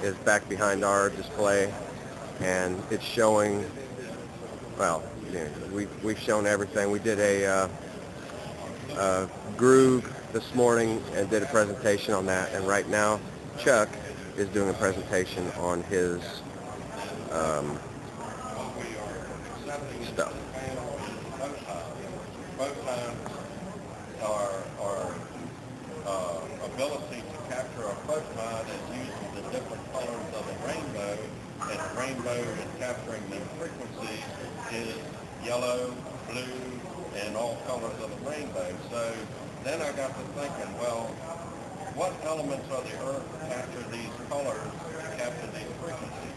is back behind our display, and it's showing, well, you know, we've shown everything. We did a groove this morning and did a presentation on that, and right now Chuck is doing a presentation on his um, stuff. Photons are ability to capture a photon is using the different colors of the rainbow, and the rainbow in capturing the frequencies is yellow, blue, and all colors of the rainbow. So then I got to thinking, well, what elements of the earth capture these colors, capture these frequencies?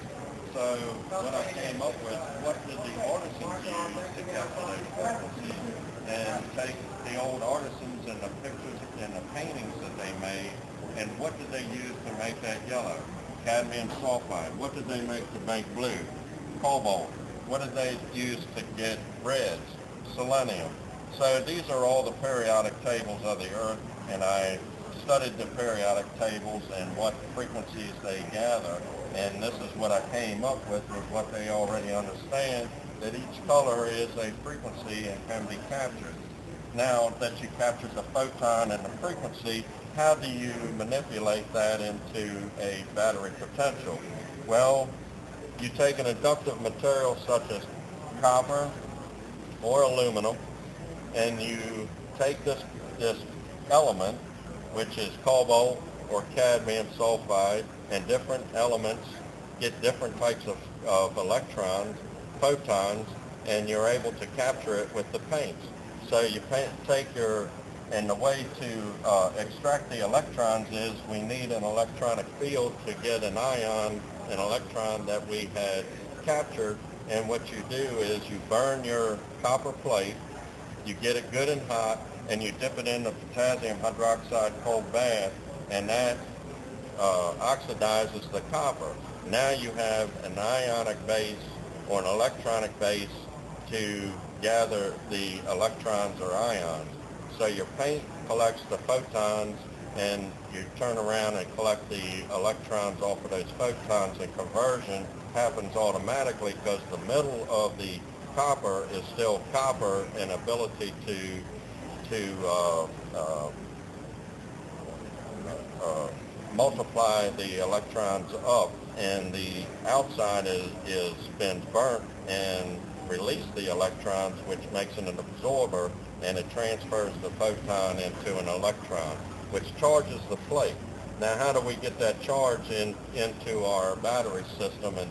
So what I came up with, what did the artisans use to capture those frequencies? And take the old artisans and the pictures and the paintings that they made, and what did they use to make that yellow? Cadmium sulfide. What did they make to make blue? Cobalt. What did they use to get reds? Selenium. So these are all the periodic tables of the earth, and I studied the periodic tables and what frequencies they gather, and this is what I came up with what they already understand, that each color is a frequency and can be captured. Now that you captured the photon and the frequency, how do you manipulate that into a battery potential? Well, you take an inductive material such as copper or aluminum, and you take this element, which is cobalt or cadmium sulfide, and different elements get different types of electrons, photons, and you're able to capture it with the paints. So you take and the way to extract the electrons is we need an electronic field to get an ion, an electron that we had captured, and what you do is you burn your copper plate, you get it good and hot, and you dip it in the potassium hydroxide cold bath, and that oxidizes the copper. Now you have an ionic base or an electronic base to gather the electrons or ions. So your paint collects the photons, and you turn around and collect the electrons off of those photons, and conversion happens automatically because the middle of the copper is still copper and ability to multiply the electrons up, and the outside is been burnt and release the electrons, which makes it an absorber, and it transfers the photon into an electron, which charges the plate. Now, how do we get that charge into our battery system and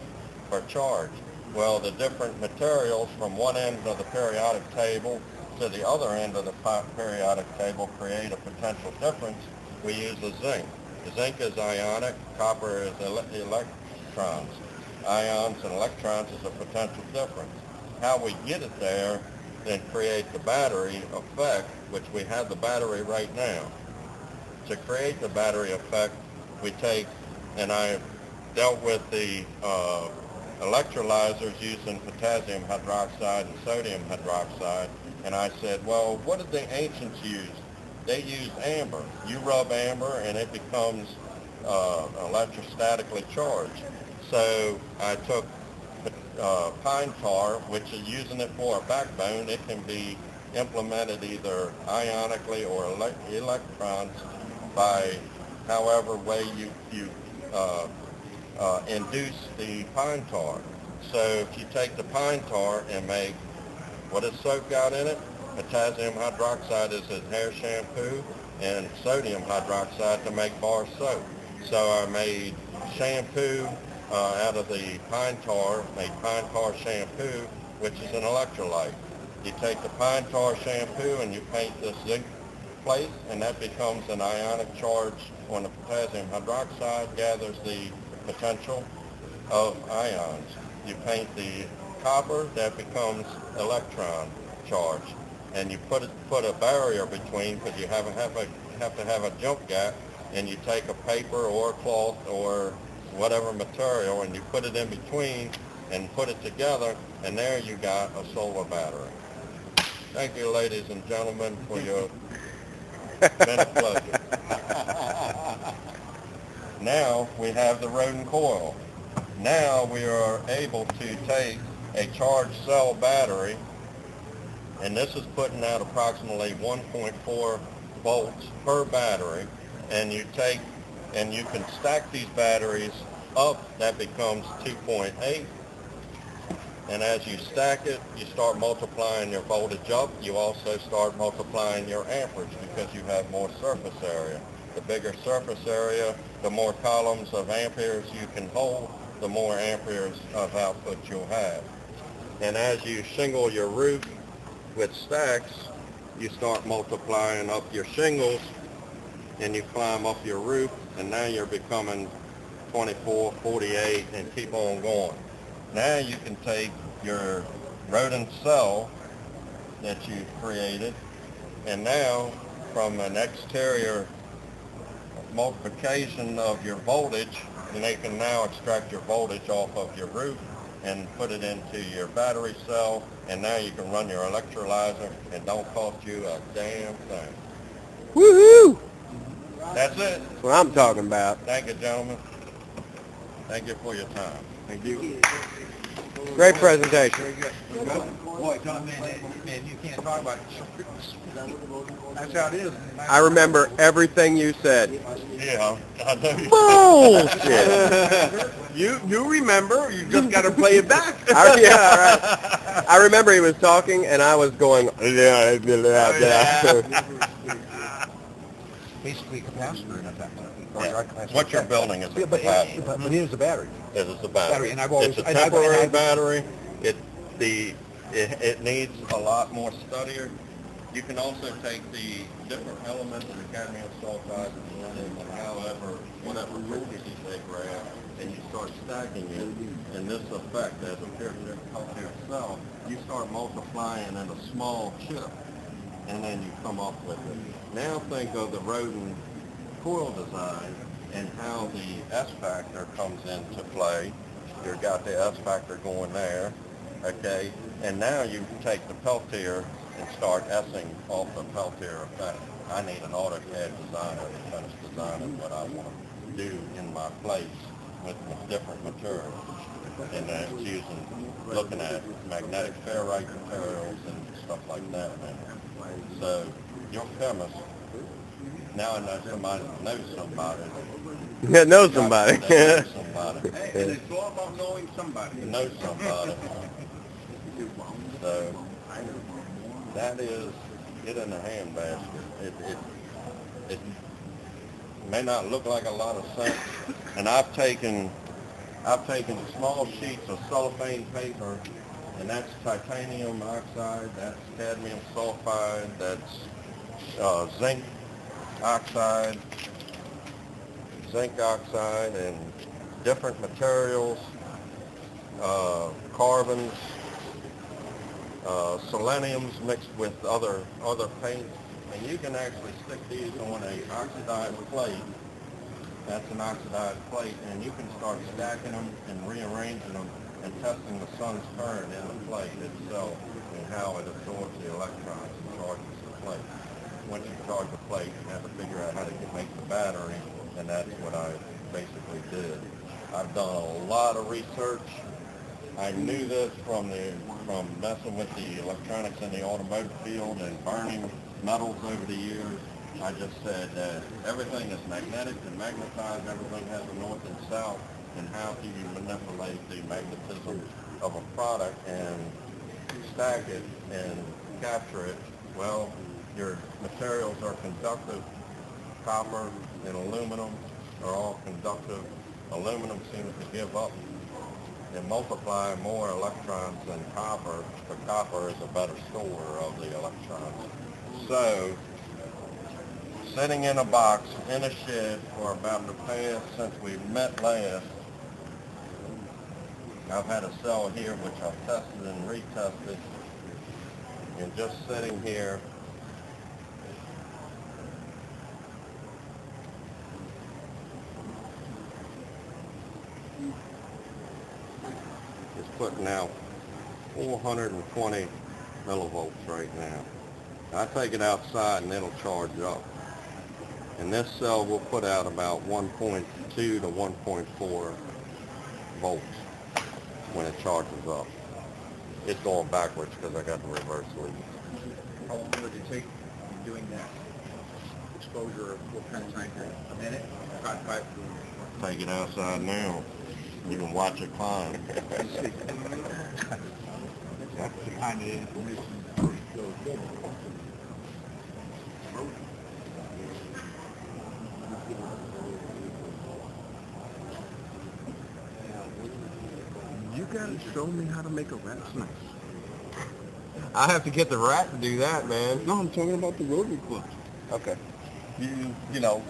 for charge? Well, the different materials from one end of the periodic table to the other end of the periodic table create a potential difference. We use the zinc. The zinc is ionic, copper is electrons. Ions and electrons is a potential difference. How we get it there then create the battery effect, which we have the battery right now. To create the battery effect, we take, and I dealt with the electrolyzers using potassium hydroxide and sodium hydroxide, and I said, well, what did the ancients use? They used amber. You rub amber and it becomes electrostatically charged. So I took pine tar, which is using it for a backbone. It can be implemented either ionically or electrons by however way you induce the pine tar. So if you take the pine tar and make, what is soap got in it? Potassium hydroxide is in hair shampoo, and sodium hydroxide to make bar soap. So I made shampoo out of the pine tar, made pine tar shampoo, which is an electrolyte. You take the pine tar shampoo and you paint this zinc plate, and that becomes an ionic charge on the potassium hydroxide, gathers the potential of ions. You paint the copper, that becomes electron charge, and you put a barrier between, because you have to have a jump gap, and you take a paper or a cloth or whatever material and you put it in between and put it together, and there you got a solar battery. Thank you, ladies and gentlemen, for your been a pleasure. Now we have the rodent coil. Now we are able to take a charged cell battery, and this is putting out approximately 1.4 volts per battery, and you can stack these batteries up. That becomes 2.8, and as you stack it, you start multiplying your voltage up. You also start multiplying your amperage because you have more surface area. The bigger surface area, the more columns of amperes you can hold, the more amperes of output you'll have. And as you shingle your roof with stacks, you start multiplying up your shingles, and you climb up your roof, and now you're becoming 24, 48, and keep on going. Now you can take your rodent cell that you've created, and now from an exterior multiplication of your voltage, and they can now extract your voltage off of your roof and put it into your battery cell, and now you can run your electrolyzer and don't cost you a damn thing. Woohoo! That's it. That's what I'm talking about. Thank you, gentlemen. Thank you for your time. Thank you. Great presentation. Very good. Boy, John, man, you can't talk about it. That's how it is. I remember everything you said. Yeah, I know. Bullshit. You remember. You just got to play it back. Yeah, right. I remember he was talking, and I was going, Basically, capacitor in effect. Yeah. What you're building is a capacitor. But it is a battery. It is a battery. And I've always, it's a temporary battery. It needs a lot more studier. You can also take the different elements of the cadmium sulfide and run it however, whatever frequencies they grab, and you start stacking it. And this effect, as appears in your cell, you start multiplying in a small chip, and then you come up with it. Now think of the rodent coil design and how the S-factor comes into play. You've got the S-factor going there, okay? And now you take the Peltier and start S-ing off the Peltier effect. I need an AutoCAD designer to finish designing what I want to do in my place with different materials. And that's looking at magnetic ferrite materials and stuff like that. So your chemist, now I know somebody knows somebody. Yeah, know somebody. Knows somebody. Hey, and it's all about knowing somebody. Knows somebody. So that is it in a handbasket. It may not look like a lot of sense, and I've taken small sheets of cellophane paper, and that's titanium oxide, that's cadmium sulfide, that's zinc oxide, and different materials, carbons, seleniums mixed with other paints, and you can actually stick these on a oxidized plate. That's an oxidized plate, and you can start stacking them and rearranging them and testing the sun's current in the plate itself and how it absorbs the electrons and charges the plate. Once you charge the plate, you have to figure out how to make the battery, and that's what I basically did. I've done a lot of research. I knew this from messing with the electronics in the automotive field and burning metals over the years. I just said that everything is magnetic and magnetized, everything has a north and south, and how do you manipulate the magnetism of a product and stack it and capture it? Well, your materials are conductive. Copper and aluminum are all conductive. Aluminum seems to give up and multiply more electrons than copper, but copper is a better storer of the electrons. So, sitting in a box in a shed for about the past, since we met last, I've had a cell here which I've tested and retested, and just sitting here, it's putting out 420 millivolts right now. I take it outside and it'll charge up. And this cell will put out about 1.2 to 1.4 volts when it charges up. It's going backwards because I got the reverse lead. How long would it take doing that? Exposure, what kind of time period? A minute? 5. Take it outside now. You can watch it climb. That's the kind of information. You gotta show me how to make a rat snake. I have to get the rat to do that, man. No, I'm talking about the rotary clutch. Okay. You know,